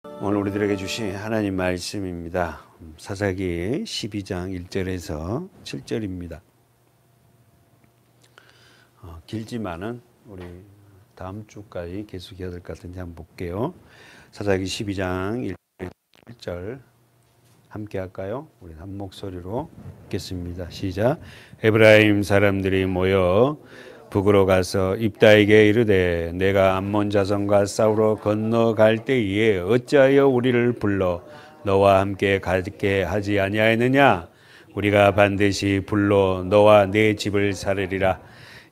오늘 우리들에게 주신 하나님 말씀입니다. 사사기 12장 1절에서 7절입니다. 길지만은 우리 다음 주까지 계속해야 될 것 같은데 한번 볼게요. 사사기 12장 1절 함께 할까요? 우리 한 목소리로 읽겠습니다. 시작. 에브라임 사람들이 모여 북으로 가서 입다에게 이르되 내가 암몬 자손과 싸우러 건너갈 때에 어찌하여 우리를 불러 너와 함께 가게 하지 아니하였느냐? 우리가 반드시 불러 너와 네 집을 살으리라.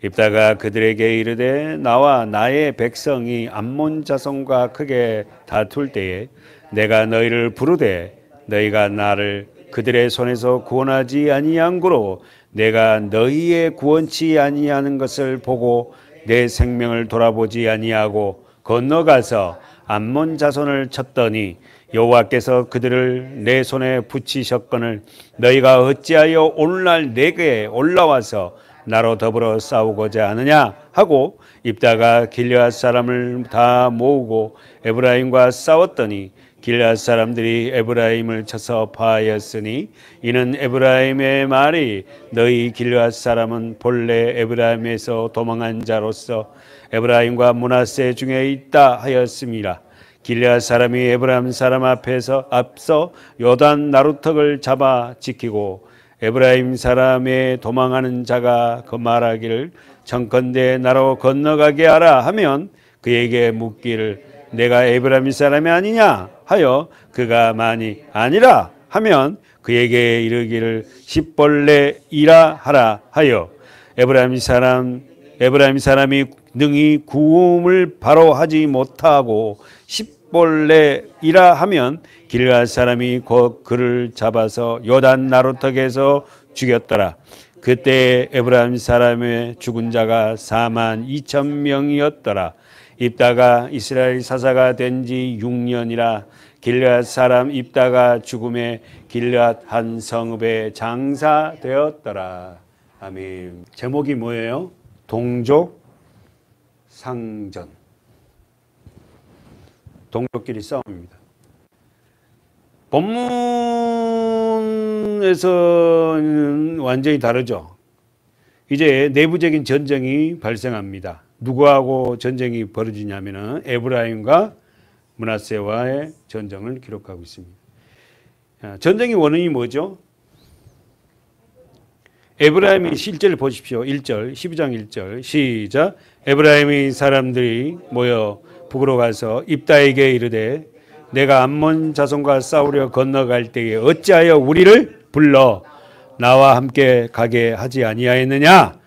입다가 그들에게 이르되 나와 나의 백성이 암몬 자손과 크게 다툴 때에 내가 너희를 부르되 너희가 나를 그들의 손에서 구원하지 아니한고로 내가 너희의 구원치 아니하는 것을 보고 내 생명을 돌아보지 아니하고 건너가서 암몬 자손을 쳤더니 여호와께서 그들을 내 손에 붙이셨거늘 너희가 어찌하여 오늘날 내게 올라와서 나로 더불어 싸우고자 하느냐 하고 입다가 길르앗 사람을 다 모으고 에브라임과 싸웠더니 길르앗 사람들이 에브라임을 쳐서 파하였으니 이는 에브라임의 말이 너희 길르앗 사람은 본래 에브라임에서 도망한 자로서 에브라임과 므낫세 중에 있다 하였음이라. 길르앗 사람이 에브라임 사람 앞서 요단 나루턱을 잡아 지키고 에브라임 사람의 도망하는 자가 그 말하기를 청컨대 나로 건너가게 하라 하면 그에게 묻기를 내가 에브라임 사람이 아니냐 하여 그가 만이 아니라 하면 그에게 이르기를 십벌레이라 하라 하여 에브라임 사람이 능히 구음을 바로 하지 못하고 십벌레이라 하면 길르앗 사람이 곧 그를 잡아서 요단 나루턱에서 죽였더라. 그때 에브라임 사람의 죽은 자가 42,000명이었더라. 입다가 이스라엘 사사가 된 지 6년이라 길르앗 사람 입다가 죽음에 길르앗 한 성읍에 장사되었더라. 아멘. 제목이 뭐예요? 동족 상전. 동족끼리 싸움입니다. 본문에서는 완전히 다르죠. 이제 내부적인 전쟁이 발생합니다. 누구하고 전쟁이 벌어지냐면은 에브라임과 므낫세와의 전쟁을 기록하고 있습니다. 전쟁의 원인이 뭐죠? 에브라임이 실제를 보십시오. 1절, 12장 1절 시작. 에브라임의 사람들이 모여 북으로 가서 입다에게 이르되 내가 암몬 자손과 싸우려 건너갈 때에 어찌하여 우리를 불러 나와 함께 가게 하지 아니하였느냐?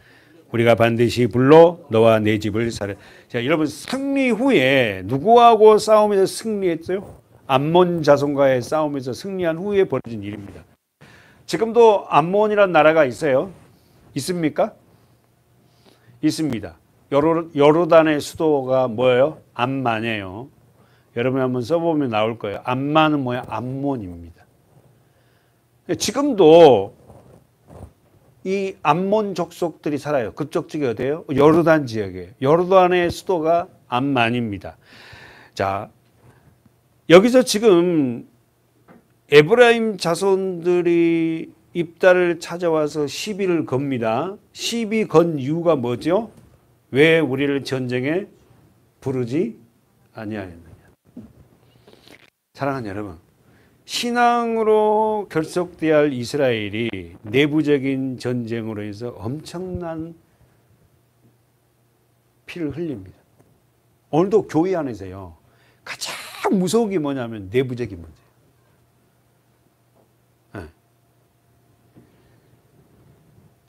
우리가 반드시 불러 너와 내 집을 살아. 자, 여러분 승리 후에 누구하고 싸움에서 승리했어요? 암몬 자손과의 싸움에서 승리한 후에 벌어진 일입니다. 지금도 암몬이라는 나라가 있어요. 있습니까? 있습니다. 요르단의 수도가 뭐예요? 암만이에요. 여러분 한번 써보면 나올 거예요. 암만은 뭐야? 암몬입니다. 지금도 이 암몬 족속들이 살아요. 그쪽 지역이 어디예요? 요르단 지역이에요. 요르단의 수도가 암만입니다. 자, 여기서 지금 에브라임 자손들이 입다를 찾아와서 시비를 겁니다. 시비 건 이유가 뭐죠? 왜 우리를 전쟁에 부르지 아니하였느냐. 사랑하는 여러분, 신앙으로 결속되어야 할 이스라엘이 내부적인 전쟁으로 해서 엄청난 피를 흘립니다. 오늘도 교회 안에서요, 가장 무서운 게 뭐냐면 내부적인 문제예요. 네.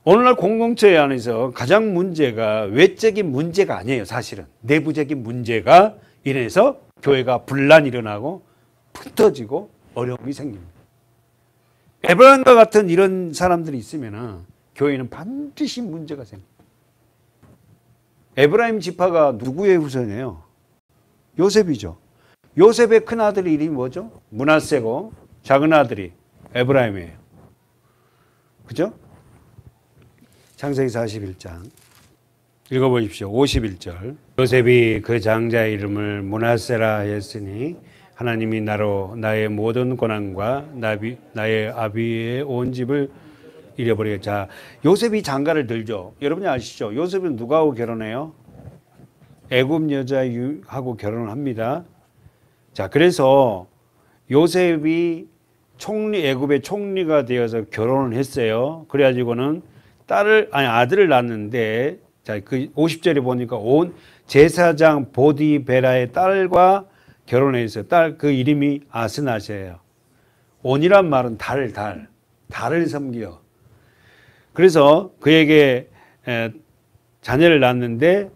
오늘날 공동체 안에서 가장 문제가 외적인 문제가 아니에요. 사실은 내부적인 문제가 인해서 교회가 분란이 일어나고 흩어지고 어려움이 생깁니다. 에브라임과 같은 이런 사람들이 있으면 교회는 반드시 문제가 생깁니다. 에브라임 지파가 누구의 후손이에요? 요셉이죠. 요셉의 큰아들 이름이 뭐죠? 므낫세고 작은 아들이 에브라임이에요. 그죠? 창세기 41장 읽어보십시오. 51절. 요셉이 그 장자의 이름을 므낫세라 했으니 하나님이 나로 나의 모든 고난과 나의 아비의 온 집을 잃어버리게. 자, 요셉이 장가를 들죠. 여러분이 아시죠? 요셉은 누구하고 결혼해요? 애굽 여자하고 결혼을 합니다. 자, 그래서 요셉이 애굽의 총리가 되어서 결혼을 했어요. 그래가지고는 아들을 낳았는데, 자, 그 50절에 보니까 온 제사장 보디베라의 딸과 결혼해서 그 이름이 아스나시예요. 온이란 말은 달을 섬겨. 그래서 그에게 자녀를 낳았는데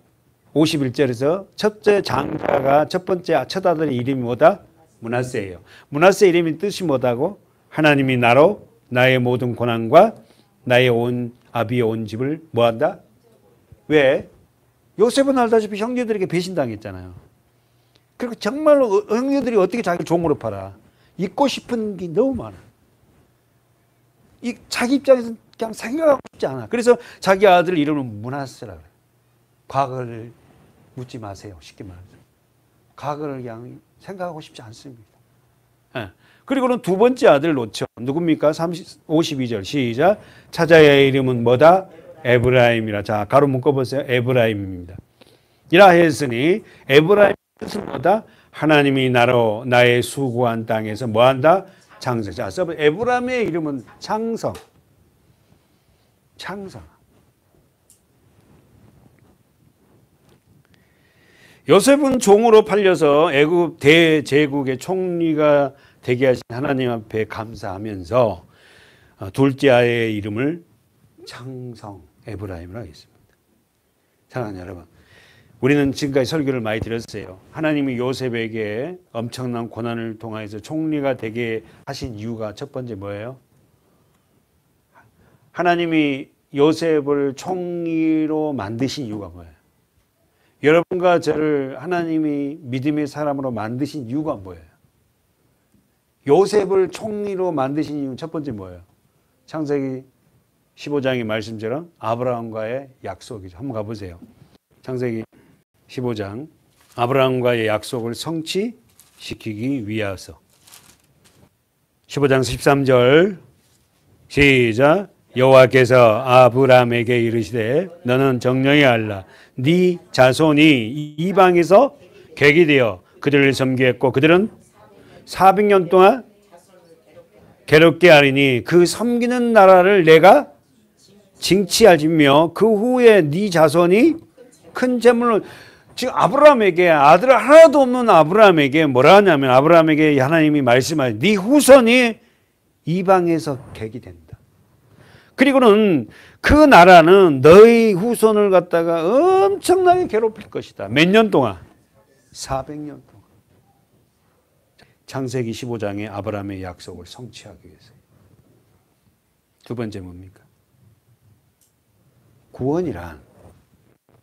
51절에서 첫째 장자가 첫 아들의 이름이 뭐다? 므낫세예요. 므낫세 이름이 뜻이 뭐다고? 하나님이 나로 나의 모든 고난과 나의 아비의 온 집을 뭐한다? 왜? 요셉은 알다시피 형제들에게 배신당했잖아요. 그리고 정말로 형제들이 어떻게 자기를 종으로 팔아? 잊고 싶은 게 너무 많아. 자기 입장에서는 그냥 생각하고 싶지 않아. 그래서 자기 아들 이름을 므낫세라 그래. 과거를 묻지 마세요. 쉽게 말해서. 과거를 그냥 생각하고 싶지 않습니다. 네. 그리고는 두 번째 아들 놓죠. 누굽니까? 52절 시작. 찾아야의 이름은 뭐다? 에브라임이라. 자, 가로 묶어보세요. 에브라임입니다. 이라 했으니 에브라임 뜻은 뭐다? 하나님이 나로 나의 수고한 땅에서 뭐한다? 장성. 자, 에브라임의 이름은 창성. 요셉은 종으로 팔려서 애굽 대제국의 총리가 되게 하신 하나님 앞에 감사하면서 둘째 아이의 이름을 창성 에브라임이라고 했습니다. 사랑하는 여러분, 우리는 지금까지 설교를 많이 들었어요. 하나님이 요셉에게 엄청난 고난을 통해서 총리가 되게 하신 이유가 첫 번째 뭐예요? 하나님이 요셉을 총리로 만드신 이유가 뭐예요? 여러분과 저를 하나님이 믿음의 사람으로 만드신 이유가 뭐예요? 요셉을 총리로 만드신 이유는 첫 번째 뭐예요? 창세기 15장의 말씀처럼 아브라함과의 약속이죠. 한번 가보세요. 창세기 15장 아브라함과의 약속을 성취시키기 위하여. 15장 13절 시작. 여호와께서 아브라함에게 이르시되 너는 정령히 알라. 네 자손이 이방에서 객이 되어 그들을 섬기했고 그들은 400년 동안 괴롭게 하리니 그 섬기는 나라를 내가 징치하지며 그 후에 네 자손이 큰 재물을. 지금 아브라함에게 아들 하나도 없는 아브라함에게 뭐라 하냐면 아브라함에게 하나님이 말씀하신 네 후손이 이방에서 객이 된다. 그리고는 그 나라는 너희 후손을 갖다가 엄청나게 괴롭힐 것이다. 몇 년 동안? 400년 동안. 창세기 15장의 아브라함의 약속을 성취하기 위해서. 두 번째 뭡니까? 구원이란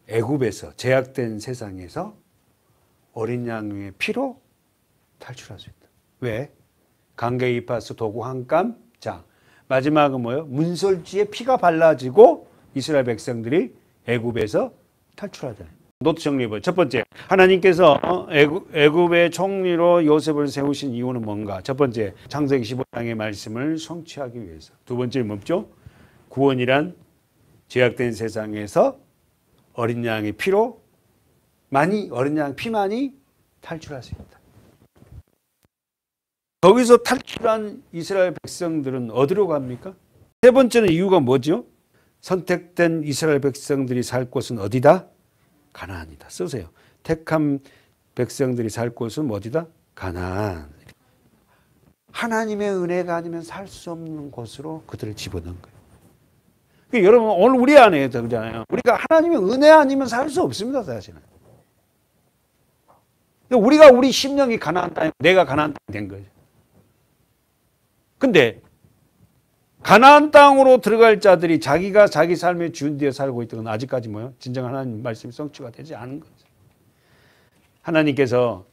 애굽에서 제약된 세상에서 어린 양의 피로 탈출할 수 있다. 왜? 강계 이파스 도구 한감. 자, 마지막은 뭐예요? 문설주에 피가 발라지고 이스라엘 백성들이 애굽에서 탈출하잖아요. 노트 정리해봐요. 첫 번째, 하나님께서 애굽의 총리로 요셉을 세우신 이유는 뭔가? 첫 번째, 창세기 15장의 말씀을 성취하기 위해서. 두 번째는 뭐죠? 구원이란 죄악된 세상에서 어린 양의 어린 양 피만이 탈출할 수 있다. 거기서 탈출한 이스라엘 백성들은 어디로 갑니까? 세 번째는 이유가 뭐죠? 선택된 이스라엘 백성들이 살 곳은 어디다? 가나안이다. 쓰세요. 택한 백성들이 살 곳은 어디다? 가나안. 하나님의 은혜가 아니면 살 수 없는 곳으로 그들을 집어넣은 거예요. 그러니까 여러분 오늘 우리 안에 그러잖아요. 우리가 하나님의 은혜 아니면 살 수 없습니다. 사실은. 우리가 우리 심령이 가나안 땅, 내가 가나안 땅이 된 거죠. 근데 가나안 땅으로 들어갈 자들이 자기가 자기 삶의 주인 되어 살고 있던 건 아직까지 뭐예요? 진정 하나님 말씀이 성취가 되지 않은 거죠. 하나님께서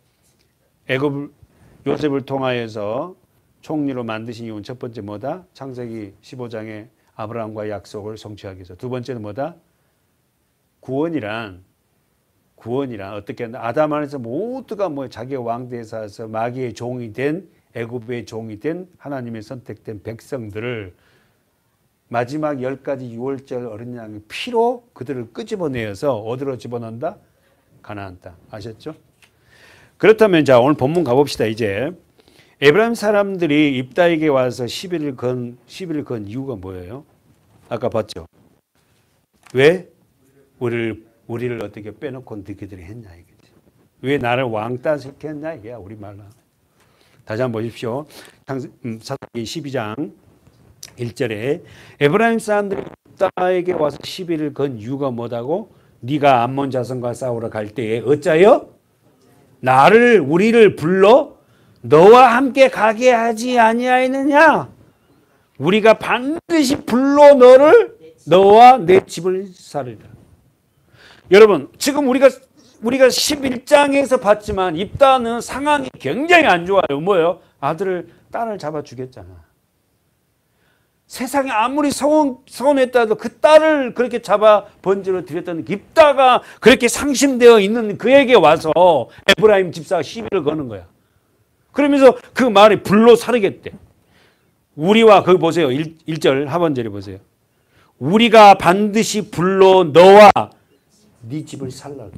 애굽 요셉을 통하여서 총리로 만드신 이유는 첫 번째 뭐다? 창세기 15장에 아브라함과의 약속을 성취하기 위해서. 두 번째는 뭐다? 구원이란 구원이란 어떻게 한다? 아담 안에서 모두가 뭐 자기의 왕대에서 마귀의 종이 된 애굽의 종이 된 하나님의 선택된 백성들을 마지막 10가지 유월절 어린 양의 피로 그들을 끄집어내어서 어디로 집어넣는다? 가나안 땅. 아셨죠? 그렇다면 자 오늘 본문 가봅시다. 이제 에브라임 사람들이 입다에게 와서 시비를 건 이유가 뭐예요? 아까 봤죠? 왜? 우리를 어떻게 빼놓고 너희들이 했냐 이거지. 왜 나를 왕따 시켰냐 이게 우리말로. 다시 한번 보십시오. 사사기 12장 1절에 에브라임 사람들이 입다에게 와서 시비를 건 이유가 뭐다고? 네가 암몬 자손과 싸우러 갈 때에 어짜여? 우리를 불러 너와 함께 가게 하지 아니하였느냐? 우리가 반드시 불러 너와 내 집을 살리라. 여러분 지금 우리가 11장에서 봤지만 입다는 상황이 굉장히 안 좋아요. 뭐예요? 딸을 잡아 주겠잖아. 세상에 아무리 서운했다 해도 그 딸을 그렇게 잡아 번제로 드렸다는 입다가 그렇게 상심되어 있는 그에게 와서 에브라임 집사가 시비를 거는 거야. 그러면서 그 말이 불로 사르겠대. 우리와 거기 보세요. 1절 하반절에 보세요. 우리가 반드시 불로 너와 네 집을 살라.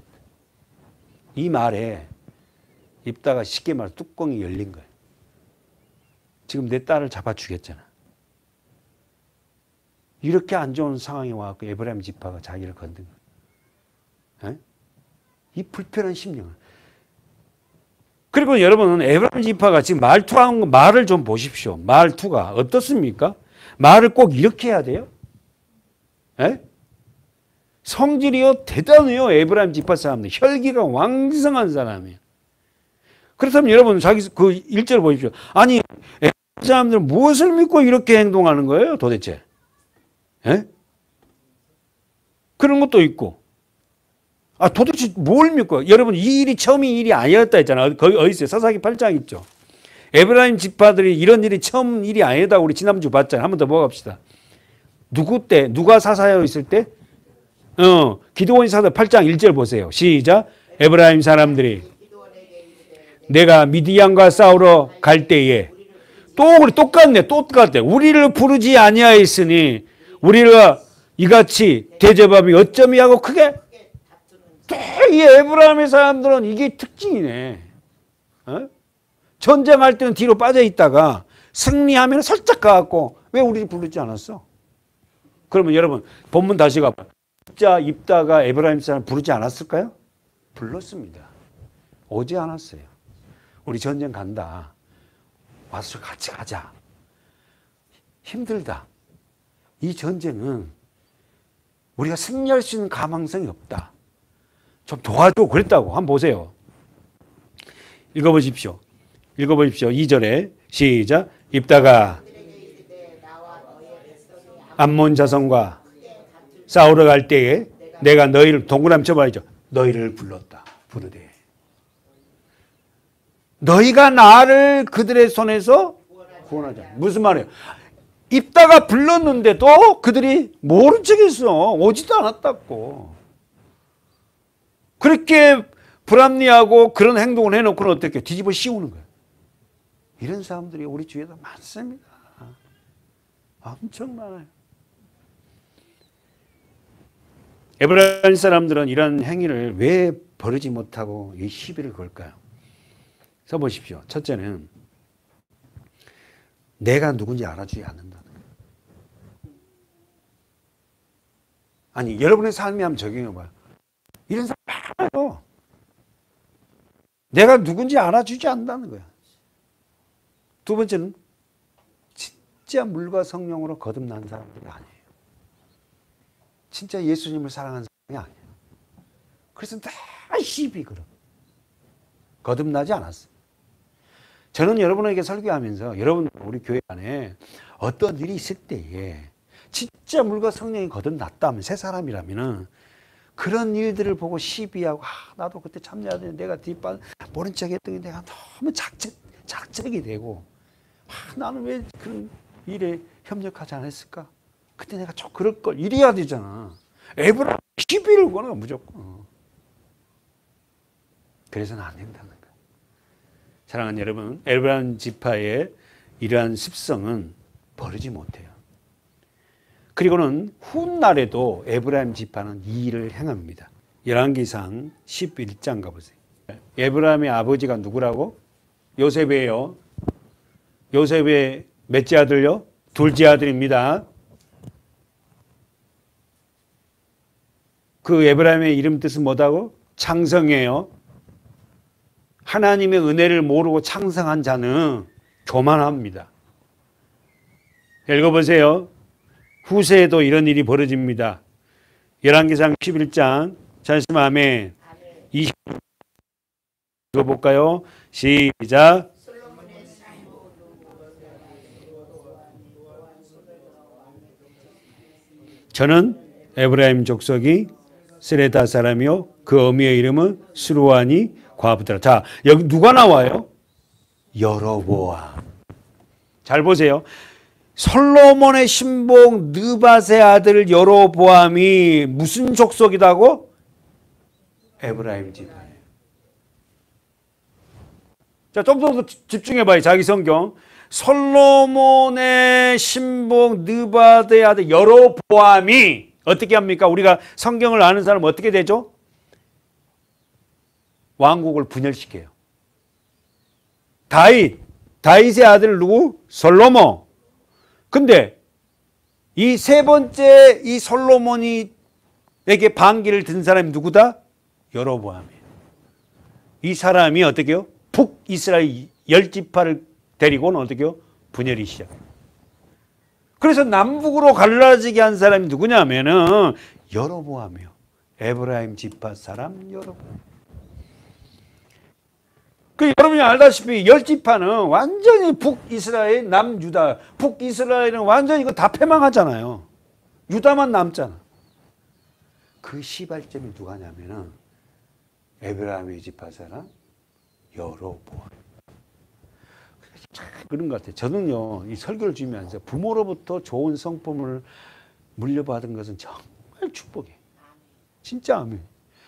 이 말에 입다가 쉽게 말해 뚜껑이 열린 거예요. 지금 내 딸을 잡아 주겠잖아. 이렇게 안 좋은 상황이 와서 에브라임 지파가 자기를 건든 거예요. 이 불편한 심령을. 그리고 여러분 에브라임 지파가 지금 말투한 말을 좀 보십시오. 말투가 어떻습니까? 말을 꼭 이렇게 해야 돼요? 성질이요 대단해요. 에브라임 지파 사람들 혈기가 왕성한 사람이에요. 그렇다면 여러분 자기 그 1절 보십시오. 아니 에브라임 사람들은 무엇을 믿고 이렇게 행동하는 거예요 도대체? 그런 것도 있고. 도대체 뭘 믿고? 여러분 이 일이 처음이 일이 아니었다 했잖아요. 거기 어디 있어요? 사사기 8장 있죠. 에브라임 지파들이 이런 일이 처음 일이 아니다. 우리 지난주 봤잖아요. 한 번 더 보고 갑시다. 누구 때? 누가 사사여 있을 때? 기드온이 사사 8장 1절 보세요. 시작. 에브라임 사람들이 내가 미디안과 싸우러 갈 때에 똑같네. 우리를 부르지 아니하였으니 우리가 이같이 대접함이 어쩌미 하고 크게 이 에브라임의 사람들은 이게 특징이네. 전쟁할 때는 뒤로 빠져 있다가 승리하면 살짝 가갖고 왜 우리를 부르지 않았어? 그러면 여러분 본문 다시 가봐. 진짜 입다가 에브라임 사람 부르지 않았을까요? 불렀습니다. 오지 않았어요. 우리 전쟁 간다. 와서 같이 가자. 힘들다. 이 전쟁은 우리가 승리할 수 있는 가망성이 없다. 좀 도와줘. 그랬다고. 한번 보세요. 읽어보십시오. 2절에 시작. 입다가 암몬 자손과 싸우러 갈 때에 내가 너희를 동그라미 쳐봐야죠. 너희를 불렀다. 부르되 너희가 나를 그들의 손에서 구원하자. 무슨 말이에요? 입다가 불렀는데도 그들이 모른 척했어. 오지도 않았다고. 그렇게 불합리하고 그런 행동을 해놓고는 어떻게 뒤집어 씌우는 거예요. 이런 사람들이 우리 주위에도 많습니다. 엄청 많아요. 에브라임 사람들은 이런 행위를 왜 버리지 못하고 이 시비를 걸까요? 써보십시오. 첫째는 내가 누군지 알아주지 않는다는 거예요. 아니 여러분의 삶에 한번 적용해봐요. 이런 사람 많아요. 내가 누군지 알아주지 않는다는 거야. 두 번째는 진짜 물과 성령으로 거듭난 사람들이 아니에요. 진짜 예수님을 사랑하는 사람이 아니에요. 그래서 다 시비 걸어. 거듭나지 않았어요. 저는 여러분에게 설교하면서 여러분 우리 교회 안에 어떤 일이 있을 때에 진짜 물과 성령이 거듭났다면 새 사람이라면은 그런 일들을 보고 시비하고 나도 그때 참여해야 되는데 내가 뒷발 모른 척 했더니 내가 너무 작적이 되고 나는 왜 그런 일에 협력하지 않았을까? 그때 내가 좀 그럴 걸 이래야 되잖아. 에브라임 시비를 거는 무조건. 그래서는 안 된다는 거예요. 사랑하는 여러분, 에브라임 지파의 이러한 습성은 버리지 못해요. 그리고는 훗날에도 에브라임 지파는 이 일을 행합니다. 열왕기상 11장 가보세요. 에브라임의 아버지가 누구라고? 요셉이에요. 요셉의 몇째 아들요? 둘째 아들입니다. 그 에브라임의 이름 뜻은 뭐다고? 창성이에요. 하나님의 은혜를 모르고 창성한 자는 교만합니다. 읽어보세요. 후세에도 이런 일이 벌어집니다. 열왕기상 11장 잘 있으면 아멘. 20 읽어볼까요? 시작. 저는 에브라임 족속이 스레다 사람이요 그 어미의 이름은 스루아니 과부더라. 자, 여기 누가 나와요? 여로보암. 잘 보세요. 솔로몬의 신복 느밧의 아들 여로보암이 무슨 족속이다고? 에브라임 지파예요. 자, 좀 더 집중해봐요. 자기 성경. 솔로몬의 신복 느밧의 아들 여로보암이 어떻게 합니까? 우리가 성경을 아는 사람은 어떻게 되죠? 왕국을 분열시켜요. 다윗의 아들 누구? 솔로몬. 근데 이 세 번째 이 솔로몬에게 반기를 든 사람이 누구다? 여로보암이에요. 이 사람이 어떻게 해요? 북이스라엘 10지파를 데리고는 어떻게 해요? 분열이 시작해요. 그래서 남북으로 갈라지게 한 사람이 누구냐면은 여로보암이요. 에브라임 지파 사람 여로보암. 그 여러분이 알다시피 10지파는 완전히 북이스라엘, 남유다. 북이스라엘은 완전히 이거 다 패망하잖아요. 유다만 남잖아. 그 시발점이 누가냐면은 에브라임의 지파 사람 여로보암. 그런 것 같아요. 저는요, 이 설교를 주면서 부모로부터 좋은 성품을 물려받은 것은 정말 축복이에요. 진짜 아멘.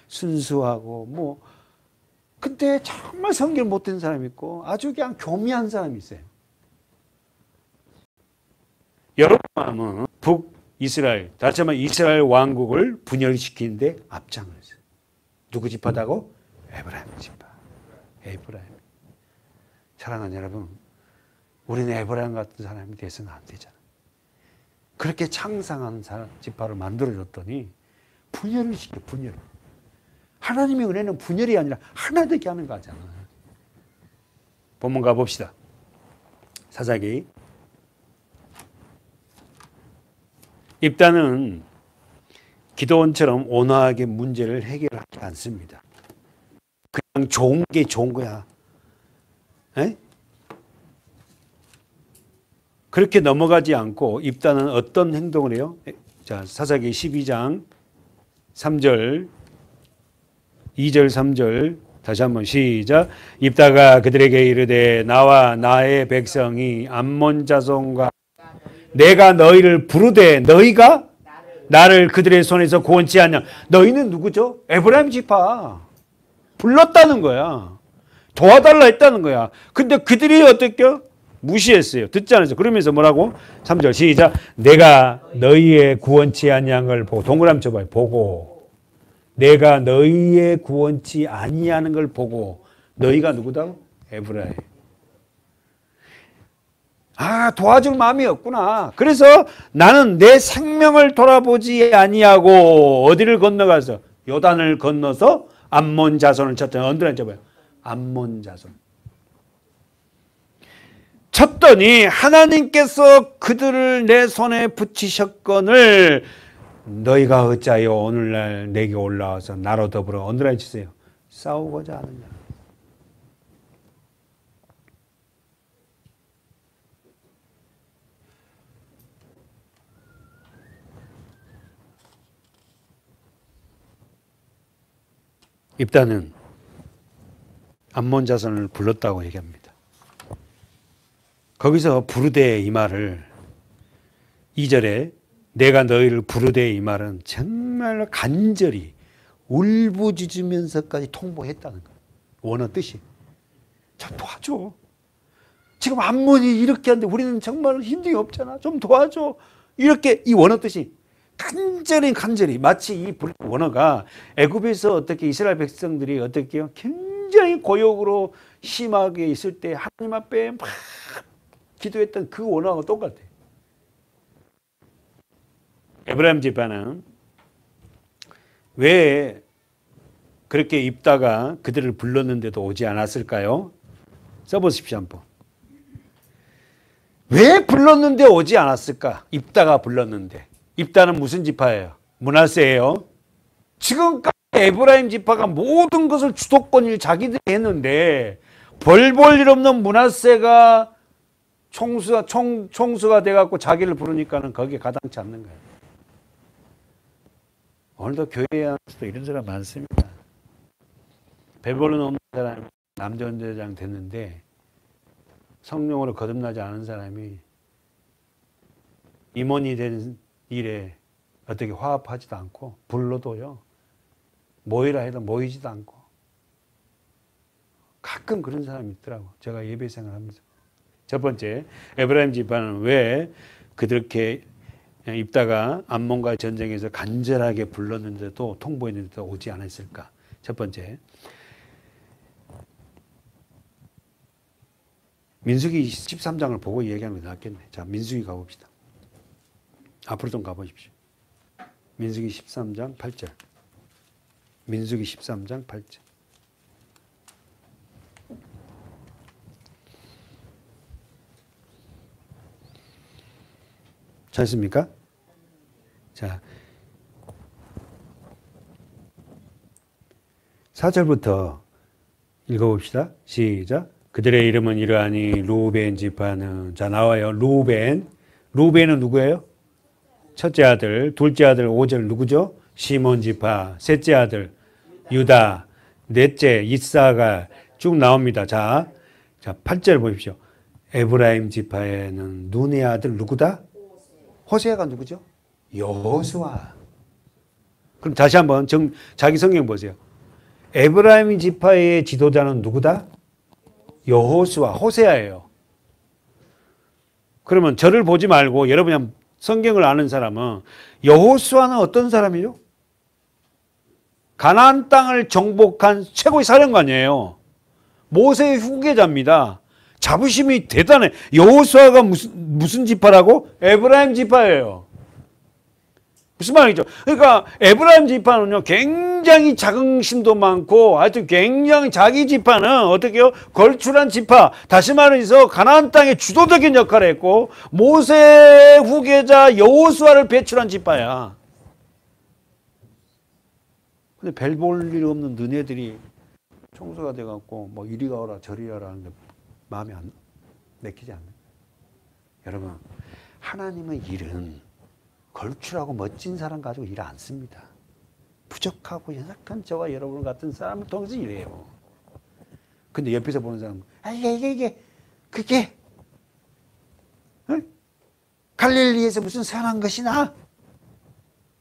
순수하고 뭐 근데 정말 성결 못된 사람이 있고 아주 그냥 교미한 사람이 있어요. 여로보암은 북이스라엘, 다시 말하면 이스라엘 왕국을 분열시키는데 앞장을 했어요. 누구 지파다고? 에브라임 지파. 에브라임. 사랑하는 여러분, 우리는 에브라임 같은 사람이 돼서는 안 되잖아요. 그렇게 창상한 지파를 만들어줬더니 분열을 시켜, 분열. 하나님의 은혜는 분열이 아니라 하나 되게 하는 거잖아요. 본문 가봅시다. 사사기. 입다는 기도원처럼 온화하게 문제를 해결하지 않습니다. 그냥 좋은 게 좋은 거야. 에? 그렇게 넘어가지 않고 입다는 어떤 행동을 해요? 자, 사사기 12장 3절 2절 3절 다시 한번 시작. 입다가 그들에게 이르되 나와 나의 백성이 암몬 자손과 내가 너희를 부르되 너희가 나를 그들의 손에서 구원치 않냐. 너희는 누구죠? 에브라임 지파. 불렀다는 거야. 도와달라 했다는 거야. 근데 그들이 어떻게 무시했어요. 듣지 않았어요. 그러면서 뭐라고? 3절 시작. 내가 너희의 구원치 아니한 걸 보고 동그라미 쳐봐요. 보고 내가 너희의 구원치 아니하는 걸 보고 너희가 누구다? 에브라임. 아, 도와줄 마음이 없구나. 그래서 나는 내 생명을 돌아보지 아니하고 어디를 건너가서 요단을 건너서 암몬 자손을 쳤더니 언더라인 쳐봐요. 암몬 자손. 쳤더니 하나님께서 그들을 내 손에 붙이셨거늘 너희가 어찌하여 오늘날 내게 올라와서 나로 더불어 언더라인 치세요. 싸우고자 하느냐. 입다는 암몬 자손을 불렀다고 얘기합니다. 거기서 부르되 이 말을 2절에 내가 너희를 부르되 이 말은 정말 간절히 울부짖으면서까지 통보했다는 거예요. 원어 뜻이. 좀 도와줘. 지금 암몬이 이렇게 하는데 우리는 정말 힘이 없잖아. 좀 도와줘. 이렇게 이 원어 뜻이 간절히 마치 이 원어가 애굽에서 어떻게 이스라엘 백성들이 어떻게요? 굉장히 고역으로 심하게 있을 때 하나님 앞에 막 기도했던 그 원어하고 똑같아. 에브라임 지파는 왜 그렇게 입다가 그들을 불렀는데도 오지 않았을까요? 써보십시오 한번. 왜 불렀는데 오지 않았을까? 입다가 불렀는데. 입다는 무슨 지파예요? 므낫세예요. 지금까지 에브라임 지파가 모든 것을 주도권을 자기들이 했는데 벌 볼 일 없는 므낫세가 총수가 돼갖고 자기를 부르니까는 거기에 가당치 않는 거예요. 오늘도 교회 안에서도 이런 사람 많습니다. 배벌은 없는 사람이 남전대장 됐는데 성령으로 거듭나지 않은 사람이 임원이 된 일에 어떻게 화합하지도 않고 불러도요 모이라 해도 모이지도 않고 가끔 그런 사람이 있더라고. 제가 예배 생활하면서. 첫 번째, 에브라임 지파는 왜 그렇게 입다가 암몬과의 전쟁에서 간절하게 불렀는데도 통보했는데도 오지 않았을까? 첫 번째, 민수기 13장을 보고 얘기하는 게 낫겠네. 자, 민수기 가봅시다. 앞으로 좀 가보십시오. 민수기 13장 8절. 민수기 13장 8절. 찾습니까? 자, 4절부터 읽어봅시다. 시작. 그들의 이름은 이러하니 루벤 지파는, 자 나와요. 루벤은 누구예요? 첫째 아들, 둘째 아들 5절 누구죠? 시몬 지파. 셋째 아들 유다, 넷째 이사가 쭉 나옵니다. 자 8절 보십시오. 에브라임 지파에는 눈의 아들 누구다? 호세아가 누구죠? 여호수아. 그럼 다시 한번 자기 성경 보세요. 에브라임 지파의 지도자는 누구다? 여호수아, 호세아예요. 그러면 저를 보지 말고 여러분이 성경을 아는 사람은 여호수아는 어떤 사람이죠? 가나안 땅을 정복한 최고의 사령관이에요. 모세의 후계자입니다. 자부심이 대단해. 여호수아가 무슨 지파라고? 에브라임 지파예요. 무슨 말이죠? 그러니까 에브라임 지파는요 굉장히 자긍심도 많고 하여튼 굉장히 자기 지파는 어떻게요? 걸출한 지파. 다시 말해서 가나안 땅의 주도적인 역할을 했고 모세의 후계자 여호수아를 배출한 지파야. 근데 별 볼 일 없는 너네들이 총수가 돼갖고 뭐 이리 가라 저리 가라 하는데 마음이 안 내키지 않는. 여러분 하나님의 일은 걸출하고 멋진 사람 가지고 일 안 씁니다. 부족하고 연약한 저와 여러분 같은 사람을 통해서 일해요. 근데 옆에서 보는 사람은 그게 갈릴리에서 무슨 선한 것이나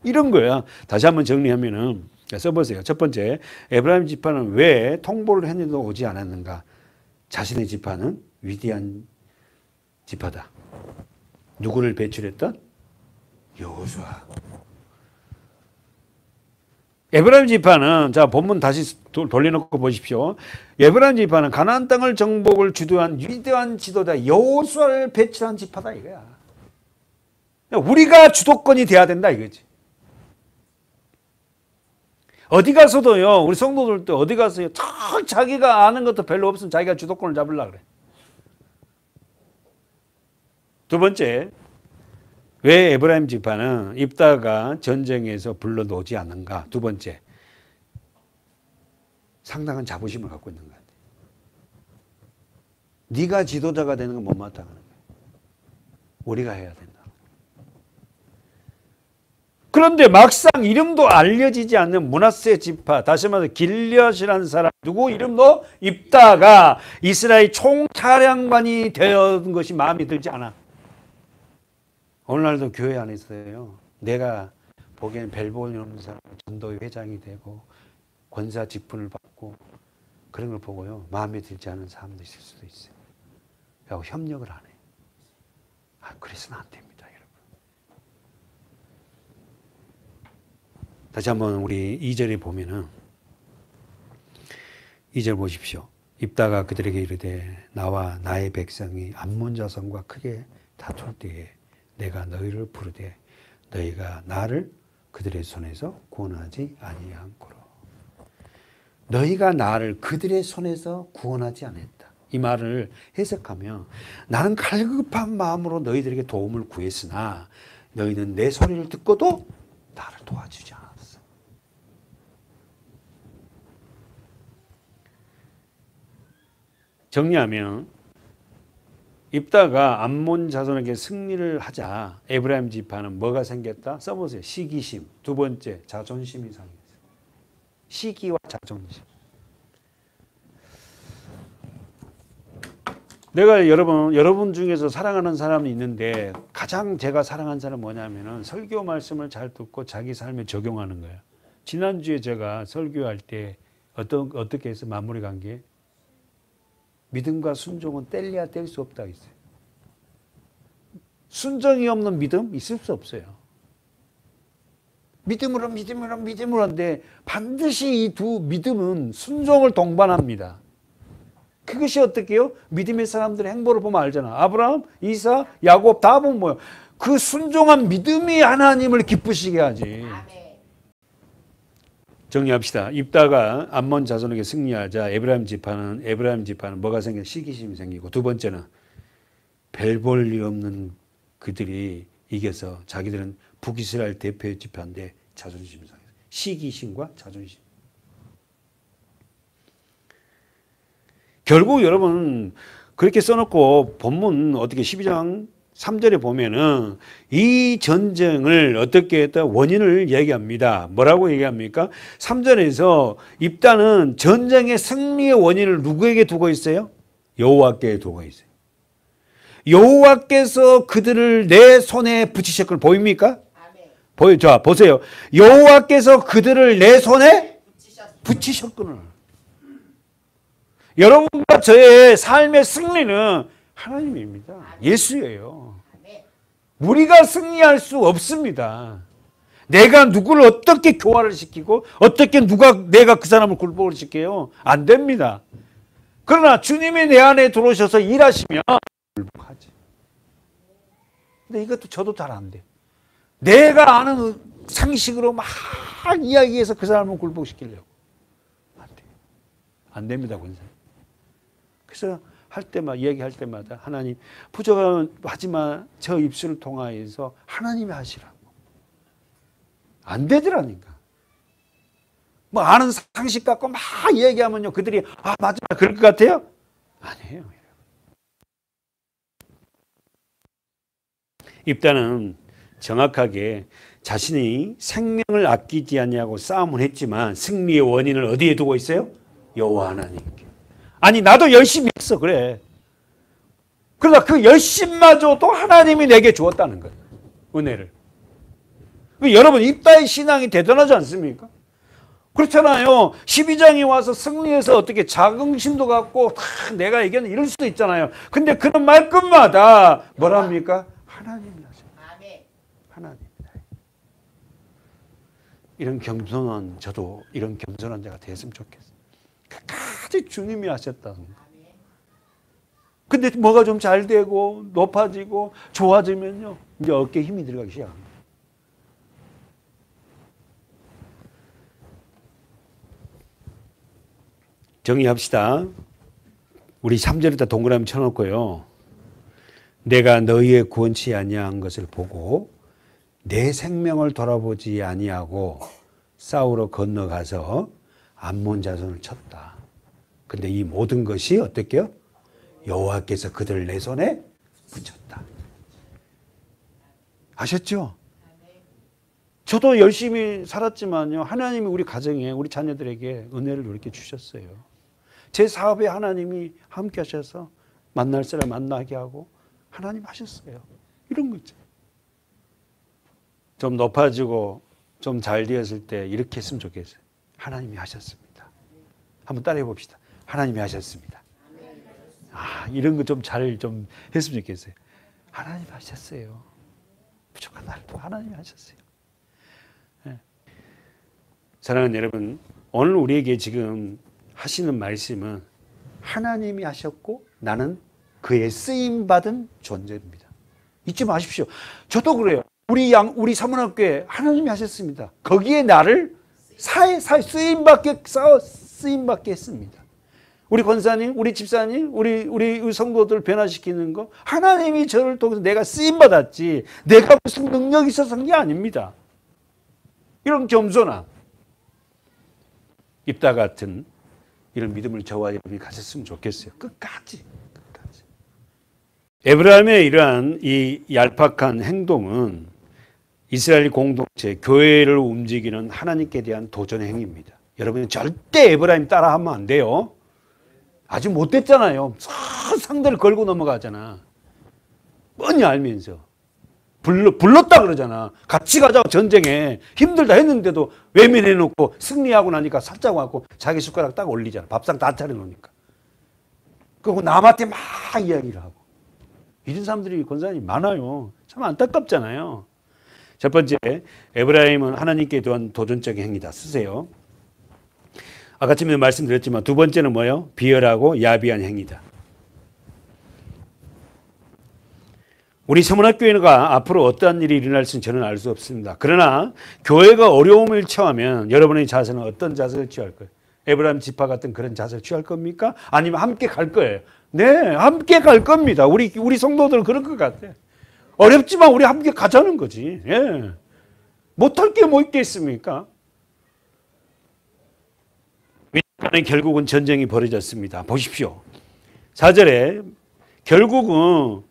이런 거야. 다시 한번 정리하면은 써보세요. 첫 번째, 에브라임 지파는 왜 통보를 했는데도 오지 않았는가? 자신의 지파는 위대한 지파다. 누구를 배출했던? 여호수아. 에브라임 지파는 자 본문 다시 돌려놓고 보십시오. 에브라임 지파는 가나안 땅을 정복을 주도한 위대한 지도자 여호수아를 배출한 지파다 이거야. 우리가 주도권이 돼야 된다 이거지. 어디 가서도요, 우리 성도들도 어디 가서요, 자기가 아는 것도 별로 없으면 자기가 주도권을 잡으려고 그래. 두 번째, 왜 에브라임 지파는 입다가 전쟁에서 불러도 오지 않는가? 두 번째, 상당한 자부심을 갖고 있는 것 같아요. 네가 지도자가 되는 건 못마땅하는 거예요. 우리가 해야 된다. 그런데 막상 이름도 알려지지 않는 므낫세 지파, 다시 말해서 길앗이라는 사람, 누구 이름도 입다가 이스라엘 총사령관이 되었던 것이 마음에 들지 않아. 오늘날도 교회 안에서요, 내가 보기엔 별 볼일 없는 사람, 전도회 회장이 되고 권사 직분을 받고 그런 걸 보고요, 마음에 들지 않은 사람도 있을 수도 있어요. 그리고 협력을 안 해요. 그래서는 안 됩니다, 여러분. 다시 한번 우리 2절에 보면은 2절 보십시오. 입다가 그들에게 이르되 나와 나의 백성이 암몬 자손과 크게 다툴 때에 내가 너희를 부르되 너희가 나를 그들의 손에서 구원하지 아니하고로. 너희가 나를 그들의 손에서 구원하지 않았다. 이 말을 해석하면 나는 갈급한 마음으로 너희들에게 도움을 구했으나 너희는 내 소리를 듣고도 나를 도와주지 않았어. 정리하면 입다가 암몬 자손에게 승리를 하자 에브라임 지파는 뭐가 생겼다? 써보세요. 시기심. 두 번째, 자존심이 생겼어요. 시기와 자존심. 내가 여러분 중에서 사랑하는 사람이 있는데 가장 제가 사랑하는 사람은 뭐냐면은 설교 말씀을 잘 듣고 자기 삶에 적용하는 거예요. 지난주에 제가 설교할 때 어떻게 해서 마무리 관계? 믿음과 순종은 뗄래야 뗄 수 없다고 했어요. 순종이 없는 믿음 있을 수 없어요. 믿음으로 하는데 반드시 이 두 믿음은 순종을 동반합니다. 그것이 어떻게 해요? 믿음의 사람들의 행보를 보면 알잖아. 아브라함, 이사, 야곱 다 보면 뭐예요? 그 순종한 믿음이 하나님을 기쁘시게 하지. 정리합시다. 입다가 암몬 자손에게 승리하자 에브라임 지파는 뭐가 생겨? 시기심이 생기고, 두 번째는 별 볼 일 없는 그들이 이겨서 자기들은 북이스라엘 대표 지파인데 자존심이 상해요. 시기심과 자존심. 결국 여러분 그렇게 써놓고 본문 어떻게 12장 3절에 보면은 이 전쟁을 어떻게 했다? 원인을 얘기합니다. 뭐라고 얘기합니까? 3절에서 입다는 전쟁의 승리의 원인을 누구에게 두고 있어요? 여호와께 두고 있어요. 여호와께서 그들을 내 손에 붙이셨거든. 보입니까? 자, 보세요. 여호와께서 그들을 내 손에 붙이셨거든. 여러분과 저의 삶의 승리는 하나님입니다. 예수예요. 우리가 승리할 수 없습니다. 내가 누구를 어떻게 교화를 시키고 어떻게 내가 그 사람을 굴복을 시켜요? 안 됩니다. 그러나 주님이 내 안에 들어오셔서 일하시면 굴복하지. 근데 이것도 저도 잘 안 돼. 내가 아는 상식으로 막 이야기해서 그 사람을 굴복시키려고. 안 돼. 안 됩니다, 권사님. 그래서 얘기할 때마다 하나님 부족하지만 저 입술을 통하여서 하나님이 하시라고. 안 되더라니까. 뭐 아는 상식 갖고 막 얘기하면요 그들이 맞아 그럴 것 같아요? 아니에요. 입다는 정확하게 자신이 생명을 아끼지 않냐고 싸움을 했지만 승리의 원인을 어디에 두고 있어요? 여호와 하나님께. 아니 나도 열심히 했어 그래. 그러나 그 열심마저도 하나님이 내게 주었다는 거예요. 은혜를. 여러분 입다의 신앙이 대단하지 않습니까? 그렇잖아요. 12장이 와서 승리해서 어떻게 자긍심도 갖고 내가 이겼네 이럴 수도 있잖아요. 근데 그런 말끝마다 뭐랍니까? 하나님이 하세요. 하나님이다. 이런 겸손한 저도 이런 겸손한 자가 됐으면 좋겠어요. 끝까지 주님이 하셨다는 거. 근데 뭐가 좀 잘 되고 높아지고 좋아지면요 이제 어깨에 힘이 들어가기 시작합니다. 정리합시다. 우리 3절에다 동그라미 쳐놓고요. 내가 너희의 구원치 아니한 것을 보고 내 생명을 돌아보지 아니하고 싸우러 건너가서 암몬 자손을 쳤다. 근데 이 모든 것이 어떻게요? 여호와께서 그들을 내 손에 붙였다. 아셨죠? 저도 열심히 살았지만요. 하나님이 우리 가정에 우리 자녀들에게 은혜를 이렇게 주셨어요. 제 사업에 하나님이 함께 하셔서 만날 사람 만나게 하고 하나님 하셨어요. 이런 거 있죠. 좀 높아지고 좀 잘 되었을 때 이렇게 했으면 좋겠어요. 하나님이 하셨습니다. 한번 따라해 봅시다. 하나님이 하셨습니다. 이런 거 좀 잘 좀 했으면 좋겠어요. 하나님이 하셨어요. 부족한 날 보고 하나님이 하셨어요. 네. 사랑하는 여러분, 오늘 우리에게 지금 하시는 말씀은 하나님이 하셨고 나는 그의 쓰임받은 존재입니다. 잊지 마십시오. 저도 그래요. 우리 사문학교에 하나님이 하셨습니다. 거기에 나를 쓰임받게 했습니다. 우리 권사님, 우리 집사님, 우리 성도들 변화시키는 거 하나님이 저를 통해서 내가 쓰임받았지 내가 무슨 능력이 있어서 한 게 아닙니다. 이런 겸손함, 입다 같은 이런 믿음을 저와 여러분이 가졌으면 좋겠어요. 끝까지. 에브라임의 이러한 이 얄팍한 행동은 이스라엘 공동체, 교회를 움직이는 하나님께 대한 도전의 행위입니다. 여러분은 절대 에브라임 따라하면 안 돼요. 아직 못됐잖아요. 상대를 걸고 넘어가잖아. 뻔히 알면서. 불렀다 그러잖아. 같이 가자고 전쟁에. 힘들다 했는데도 외면해놓고 승리하고 나니까 살짝 와갖고 자기 숟가락 딱 올리잖아. 밥상 다 차려놓으니까. 그리고 남한테 막 이야기를 하고. 이런 사람들이 권사님 많아요. 참 안타깝잖아요. 첫 번째, 에브라임은 하나님께 대한 도전적인 행위다. 쓰세요. 아까 전에 말씀드렸지만 두 번째는 뭐예요? 비열하고 야비한 행위다. 우리 서문학교회가 앞으로 어떠한 일이 일어날지는 저는 알 수 없습니다. 그러나 교회가 어려움을 처하면 여러분의 자세는 어떤 자세를 취할 거예요? 에브라임 지파 같은 그런 자세를 취할 겁니까? 아니면 함께 갈 거예요? 네, 함께 갈 겁니다. 우리 성도들은 그럴 것 같아요. 어렵지만 우리 함께 가자는 거지. 예. 못할 게 뭐 있겠습니까? 결국은 전쟁이 벌어졌습니다. 보십시오. 4절에 결국은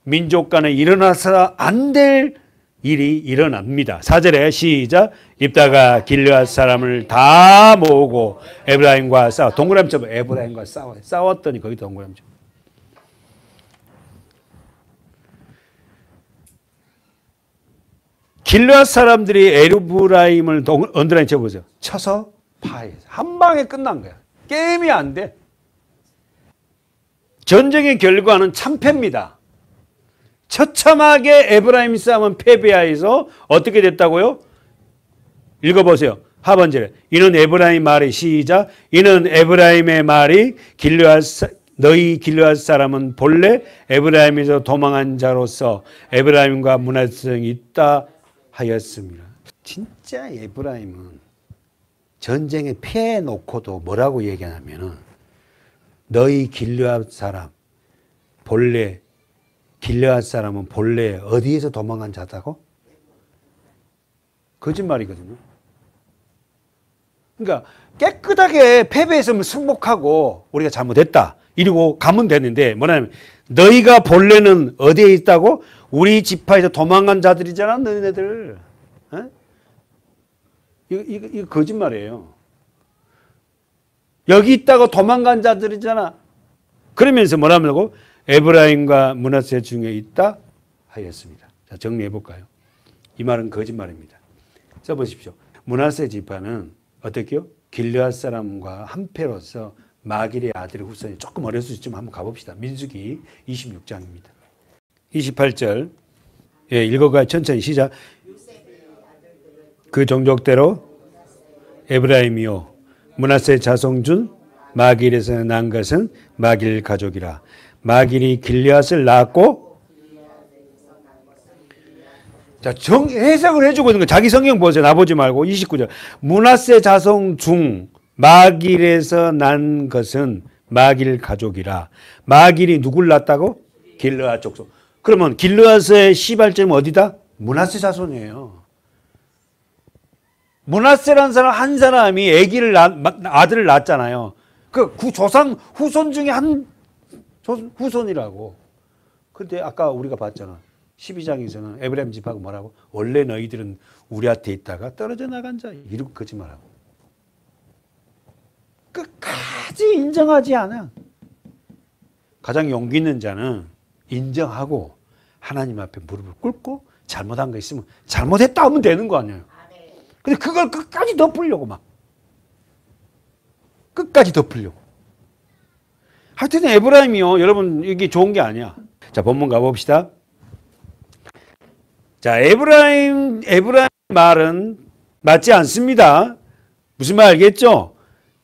민족 간에 일어나서 안 될 일이 일어납니다. 4절에 시작. 입다가 길르앗 사람을 다 모으고 에브라임과 싸워. 동그라미 쳐봐. 에브라임과 싸웠더니 거기 동그라미 쳐봐. 길르앗 사람들이 에브라임을 언더라인 쳐보세요. 쳐서 파해. 한 방에 끝난 거야. 게임이 안 돼. 전쟁의 결과는 참패입니다. 처참하게 에브라임 싸움은 패배하여서 어떻게 됐다고요? 읽어보세요. 하반절에 이는 에브라임 말이 시작. 이는 에브라임의 말이 너희 길르앗 사람은 본래 에브라임에서 도망한 자로서 에브라임과 문화성이 있다 하였습니다. 진짜 에브라임은 전쟁에 패해 놓고도 뭐라고 얘기하냐면은 너희 길르앗 사람 본래 길르앗 사람은 본래 어디에서 도망한 자다고? 거짓말이거든요. 그러니까 깨끗하게 패배했으면 승복하고 우리가 잘못했다 이러고 가면 되는데 뭐냐면 너희가 본래는 어디에 있다고? 우리 지파에서 도망간 자들이잖아 너희네들. 이거 거짓말이에요. 여기 있다고 도망간 자들이잖아. 그러면서 뭐라고? 에브라임과 므낫세 중에 있다 하였습니다. 자, 정리해 볼까요? 이 말은 거짓말입니다. 써보십시오. 므낫세 지파는 어떻게요? 길르앗 사람과 한패로서 마길의 아들의 후손이 조금 어려울 수 있지만 한번 가봅시다. 민수기 26장입니다. 28절 읽어가요. 천천히 시작. 그 종족대로 에브라임이요 므낫세 자손 중 마길에서 난 것은 마길 가족이라. 마길이 길르앗을 낳았고 자, 해석을 해주고 있는 거 자기 성경 보세요. 나보지 말고 29절 므낫세 자손 중 마길에서 난 것은 마길 가족이라. 마길이 누굴 낳았다고? 길르앗 족속. 그러면 길르앗의 시발점은 어디다? 므낫세 자손이에요. 므낫세라는 사람 한 사람이 아들을 낳았잖아요. 그 조상 후손 중에 한 후손이라고. 근데 아까 우리가 봤잖아. 12장에서는 에브라임 지파가 뭐라고? 원래 너희들은 우리한테 있다가 떨어져 나간 자. 이러고 거짓말하고. 끝까지 인정하지 않아. 가장 용기 있는 자는 인정하고 하나님 앞에 무릎을 꿇고 잘못한 거 있으면 잘못했다 하면 되는 거 아니에요. 근데 그걸 끝까지 덮으려고 막. 끝까지 덮으려고. 하여튼 에브라임이요. 여러분 이게 좋은 게 아니야. 자, 본문 가봅시다. 자, 에브라임 말은 맞지 않습니다. 무슨 말 알겠죠?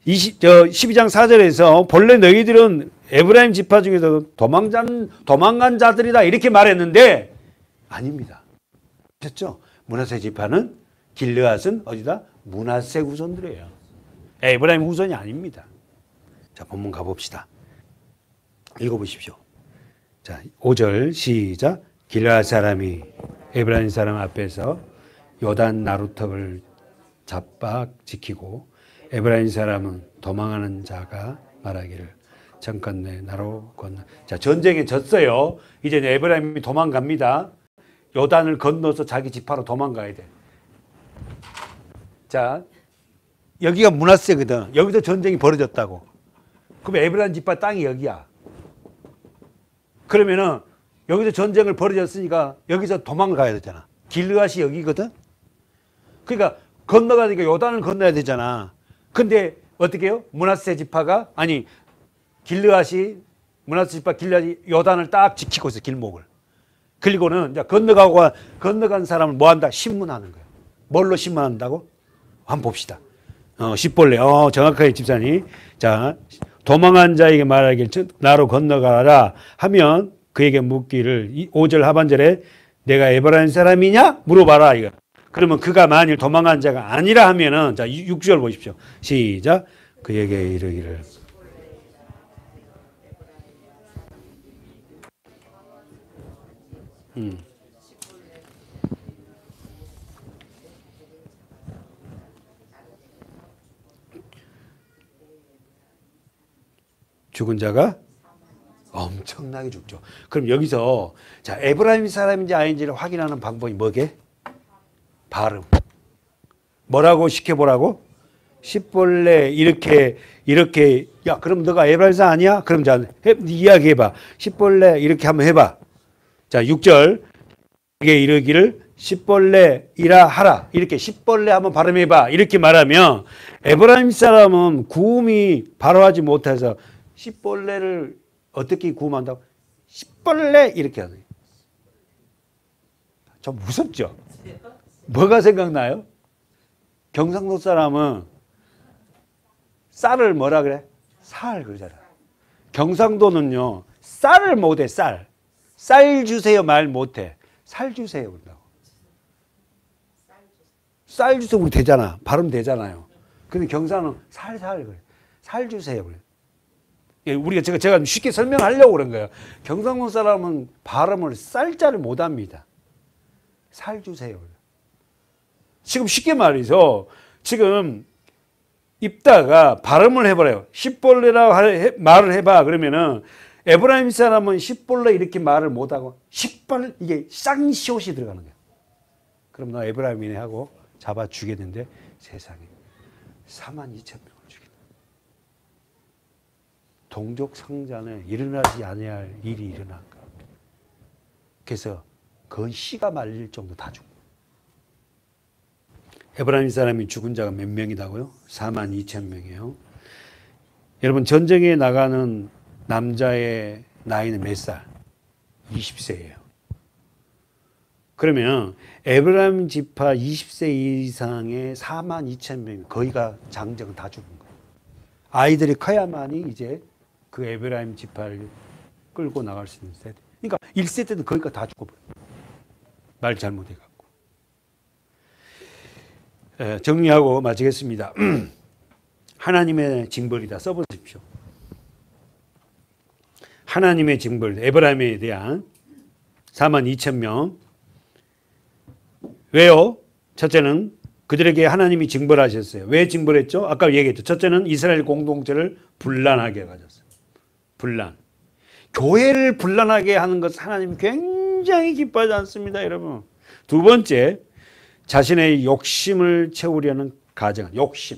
12장 4절에서 본래 너희들은 에브라임 지파 중에서 도망간 자들이다 이렇게 말했는데 아닙니다. 그렇죠? 므낫세 지파는 길르앗은 어디다? 므낫세 후손들이에요. 에브라임 후손이 아닙니다. 자, 본문 가봅시다. 읽어보십시오. 자, 5절 시작. 길르앗 사람이 에브라임 사람 앞에서 요단 나루턱을 잡박 지키고 에브라임 사람은 도망하는 자가 말하기를 정컨대 나로 건너. 자, 전쟁에 졌어요. 이제 에브라임이 도망갑니다. 요단을 건너서 자기 지파로 도망가야 돼. 자, 여기가 므낫세거든. 여기서 전쟁이 벌어졌다고. 그럼 에브라임 지파 땅이 여기야. 그러면은 여기서 전쟁을 벌어졌으니까 여기서 도망가야 되잖아. 길르앗이 여기거든. 그러니까 건너가니까 요단을 건너야 되잖아. 근데 어떻게 해요? 므낫세 지파가 아니 길르앗이 므낫세 지파 길르앗이 요단을 딱 지키고 있어. 길목을. 그리고는 이제 건너간 사람을 뭐 한다? 신문하는 거야. 뭘로 신문한다고? 한번 봅시다. 십벌레. 정확하게 집사님. 자, 도망한 자에게 말하길 나로 건너가라 하면 그에게 묻기를 5절 하반절에 내가 에브라임 사람이냐? 물어봐라 이거. 그러면 그가 만일 도망한 자가 아니라 하면은 자 6절 보십시오. 시작. 그에게 이르기를 죽은 자가 엄청나게 죽죠. 그럼 여기서 자 에브라임 사람인지 아닌지를 확인하는 방법이 뭐게? 발음. 뭐라고 시켜보라고? 십벌레 이렇게 야 그럼 너가 에브라임 사람 아니야? 그럼 자 이야기해봐. 십벌레 이렇게 한번 해봐. 자 6절 이게 이르기를 십벌레이라 하라. 이렇게 십벌레 한번 발음해봐. 이렇게 말하면 에브라임 사람은 구음이 바로 하지 못해서 십벌레를 어떻게 구음한다고? 십벌레 이렇게 하는 거예요. 좀 무섭죠? 뭐가 생각나요? 경상도 사람은 쌀을 뭐라 그래? 살 그러잖아. 경상도는요 쌀을 못해. 쌀 주세요 말 못해. 살 주세요 그런다고. 쌀 주세요 우리 되잖아. 발음 되잖아요. 근데 경상은 살살 그래. 살 주세요 그래. 우리가 제가 쉽게 설명하려고 그런 거예요. 경상도 사람은 발음을 쌀자를 못합니다. 살 주세요. 지금 쉽게 말해서 지금 입다가 발음을 해버려요. 십벌레라고 말을 해봐. 그러면은 에브라임 사람은 십벌레 이렇게 말을 못하고 십벌 이게 쌍시옷이 들어가는 거야. 그럼 너 에브라임이네 하고 잡아 죽였는데 세상에 42,000명을 죽였다. 동족 상잔에 일어나지 아니할 일이 일어난가. 그래서 거의 씨가 말릴 정도 다 죽고. 에브라임 사람이 죽은 자가 몇 명이다고요? 42,000명이에요. 여러분 전쟁에 나가는 남자의 나이는 몇 살? 20세예요. 그러면 에브라임 지파 20세 이상의 42,000명 거의가 장정은 다 죽은 거예요. 아이들이 커야만이 이제 그 에브라임 지파를 끌고 나갈 수 있는 세대. 그러니까 1세대 때는 거의가 다 죽어버려요. 말 잘못해갖고. 정리하고 마치겠습니다. 하나님의 징벌이다 써보십시오. 하나님의 징벌, 에브라임에 대한 42,000명. 왜요? 첫째는 그들에게 하나님이 징벌하셨어요. 왜 징벌했죠? 아까 얘기했죠. 첫째는 이스라엘 공동체를 분란하게 가졌어요. 분란. 교회를 분란하게 하는 것을 하나님이 굉장히 기뻐하지 않습니다, 여러분. 두 번째, 자신의 욕심을 채우려는 가증한 욕심.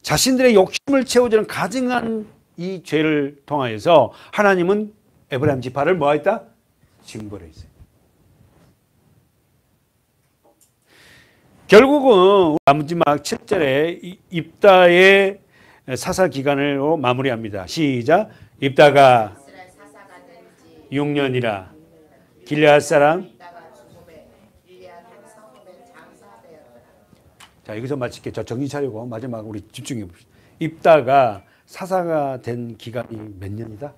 자신들의 욕심을 채우려는 가증한 이 죄를 통하여서 하나님은 에브라임 지파를 뭐했다? 징벌했어요. 결국은 마지막 7절에 입다의 사사 기간으로 마무리합니다. 시작. 입다가 이스라엘 사사가 된지 6년이라 길르앗 사람. 입다가 죽음에 길르앗 한 성읍에 장사되었더라. 자, 여기서 마칠게. 저 정신 차리고 마지막 우리 집중해 봅시다. 입다가 사사가 된 기간이 몇 년이다?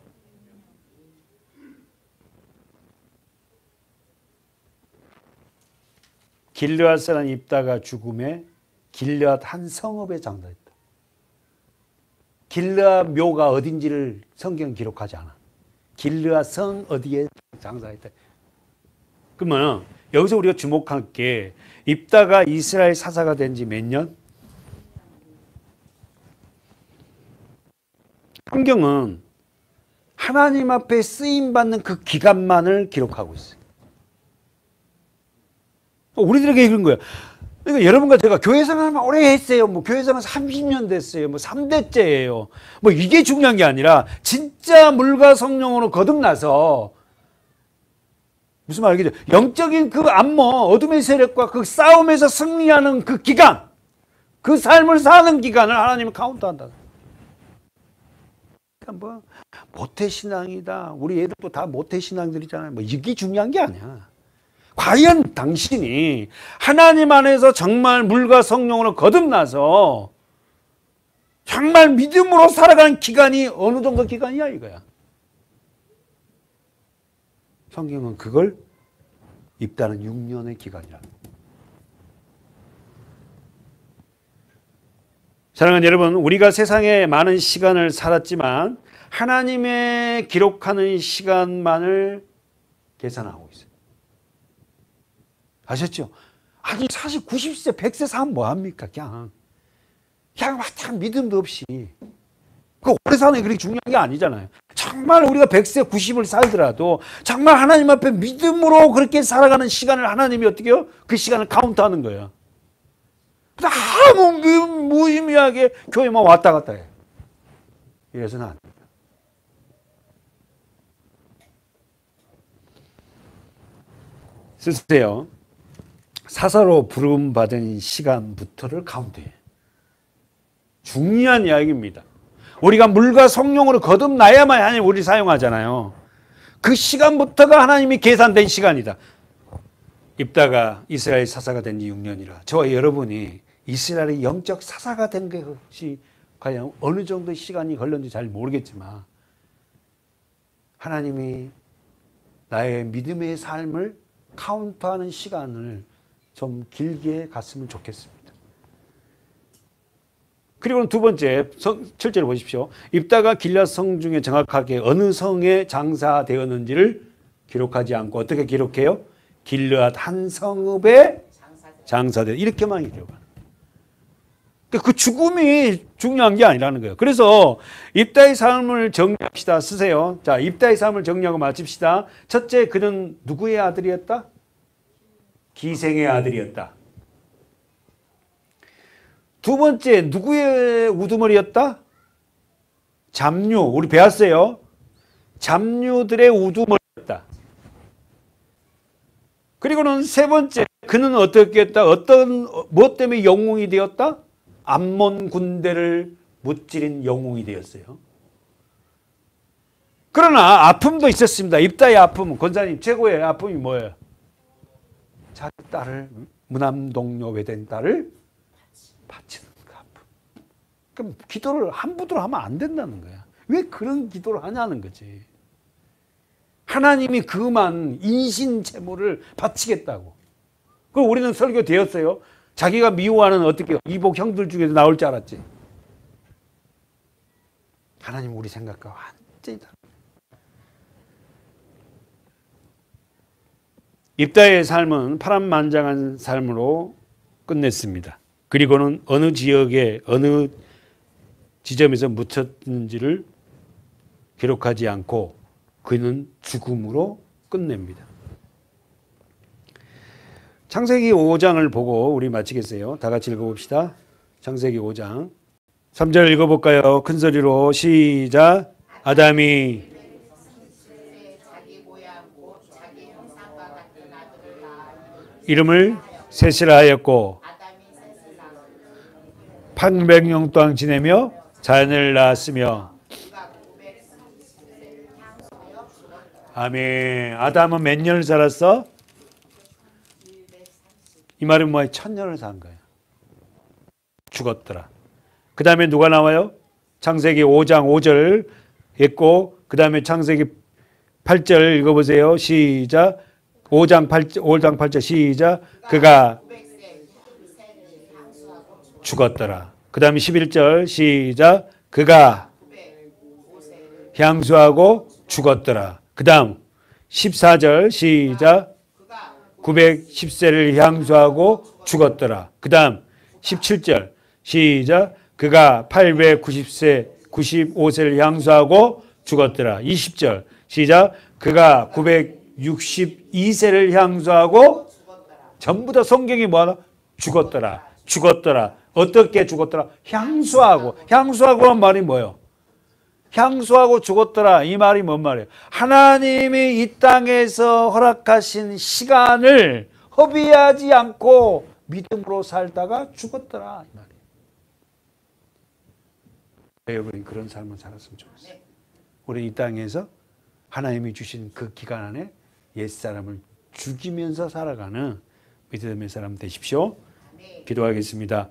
길르앗 사람 입다가 죽음에 길르앗 한 성읍에 장사했다. 길르앗 묘가 어딘지를 성경 기록하지 않아. 길르앗 성 어디에 장사했다. 그러면 여기서 우리가 주목할 게 입다가 이스라엘 사사가 된 지 몇 년? 성경은 하나님 앞에 쓰임 받는 그 기간만을 기록하고 있어요. 우리들에게 이런 거예요. 그러니까 여러분과 제가 교회 생활을 오래 했어요. 뭐 교회 생활 30년 됐어요. 뭐 3대째예요. 뭐 이게 중요한 게 아니라 진짜 물과 성령으로 거듭나서 무슨 말이죠? 영적인 그 암모, 어둠의 세력과 그 싸움에서 승리하는 그 기간, 그 삶을 사는 기간을 하나님은 카운트한다. 그러니까 뭐 모태신앙이다. 우리 애들도 다 모태신앙들이잖아요. 뭐 이게 중요한 게 아니야. 과연 당신이 하나님 안에서 정말 물과 성령으로 거듭나서 정말 믿음으로 살아가는 기간이 어느 정도 기간이야 이거야. 성경은 그걸 입다는 6년의 기간이라. 사랑하는 여러분, 우리가 세상에 많은 시간을 살았지만 하나님의 기록하는 시간만을 계산하고 있어요. 아셨죠? 아니 사실 90세, 100세 사면 뭐합니까? 그냥 마땅한 믿음도 없이. 그 오래 사는 게 그렇게 중요한 게 아니잖아요. 정말 우리가 100세, 90을 살더라도 정말 하나님 앞에 믿음으로 그렇게 살아가는 시간을 하나님이 어떻게 해요? 그 시간을 카운트하는 거예요. 아무 무의미하게 교회만 왔다 갔다 해. 이래서는 안 돼요. 쓰세요. 사사로 부름받은 시간부터를 카운트해. 중요한 이야기입니다. 우리가 물과 성령으로 거듭나야만 하나님 우리 사용하잖아요. 그 시간부터가 하나님이 계산된 시간이다. 입다가 이스라엘 사사가 된 지 6년이라. 저와 여러분이 이스라엘의 영적 사사가 된 것이 과연 어느 정도 시간이 걸렸는지 잘 모르겠지만 하나님이 나의 믿음의 삶을 카운트하는 시간을 좀 길게 갔으면 좋겠습니다. 그리고 두 번째, 7절을 보십시오. 입다가 길앗 성 중에 정확하게 어느 성에 장사되었는지를 기록하지 않고 어떻게 기록해요? 길앗 한 성읍에 장사되었다. 이렇게만 기록하는. 그 죽음이 중요한 게 아니라는 거예요. 그래서 입다의 삶을 정리합시다. 쓰세요. 자, 입다의 삶을 정리하고 마칩시다. 첫째, 그는 누구의 아들이었다? 기생의 아들이었다. 두 번째, 누구의 우두머리였다? 잡류. 우리 배웠어요. 잡류들의 우두머리였다. 그리고는 세 번째, 그는 어떻게 했다? 무엇 때문에 영웅이 되었다? 암몬 군대를 무찌른 영웅이 되었어요. 그러나 아픔도 있었습니다. 입다의 아픔은, 권사님 최고의 아픔이 뭐예요? 자기 딸을, 무남동료 외된 딸을 바치는 그 아픔. 그럼 기도를 함부로 하면 안 된다는 거야. 왜 그런 기도를 하냐는 거지. 하나님이 그만 인신 제물을 바치겠다고. 그럼 우리는 설교 되었어요. 자기가 미워하는 어떻게 이복 형들 중에서 나올 줄 알았지. 하나님 우리 생각과 완전히 다릅니다. 입다의 삶은 파란만장한 삶으로 끝냈습니다. 그리고는 어느 지역에 어느 지점에서 묻혔는지를 기록하지 않고 그는 죽음으로 끝냅니다. 창세기 5장을 보고 우리 마치겠어요. 다 같이 읽어봅시다. 창세기 5장 3절 읽어볼까요? 큰 소리로 시작. 아담이 이름을 셋이라 하였고 800년 동안 지내며 자녀를 낳았으며 그가 930세를 향수하여 죽었더라. 아멘. 아담은 몇 년을 살았어? 130. 이 말은 뭐야? 1000년을 산 거야. 죽었더라. 그 다음에 누가 나와요? 창세기 5장 5절 했고 그 다음에 창세기 8절 읽어보세요. 시작. 5장 8절 시작. 그가 900세를 향수하고 죽었더라. 그 다음에 11절 시작. 그가 905세를 향수하고 죽었더라. 그 다음 14절 시작. 그가 910세를 향수하고 죽었더라. 그 다음 17절 시작. 그가 895세를 향수하고 죽었더라. 20절 시작. 그가 962세를 향수하고 전부 다 성경이 뭐하나? 죽었더라. 죽었더라. 어떻게 죽었더라? 향수하고. 향수하고란 말이 뭐예요? 향수하고 죽었더라. 이 말이 뭔 말이에요? 하나님이 이 땅에서 허락하신 시간을 허비하지 않고 믿음으로 살다가 죽었더라. 이 말이에요. 여러분이 그런 삶을 살았으면 좋겠어요. 우리 이 땅에서 하나님이 주신 그 기간 안에 옛사람을 죽이면서 살아가는 믿음의 사람 되십시오. 기도하겠습니다.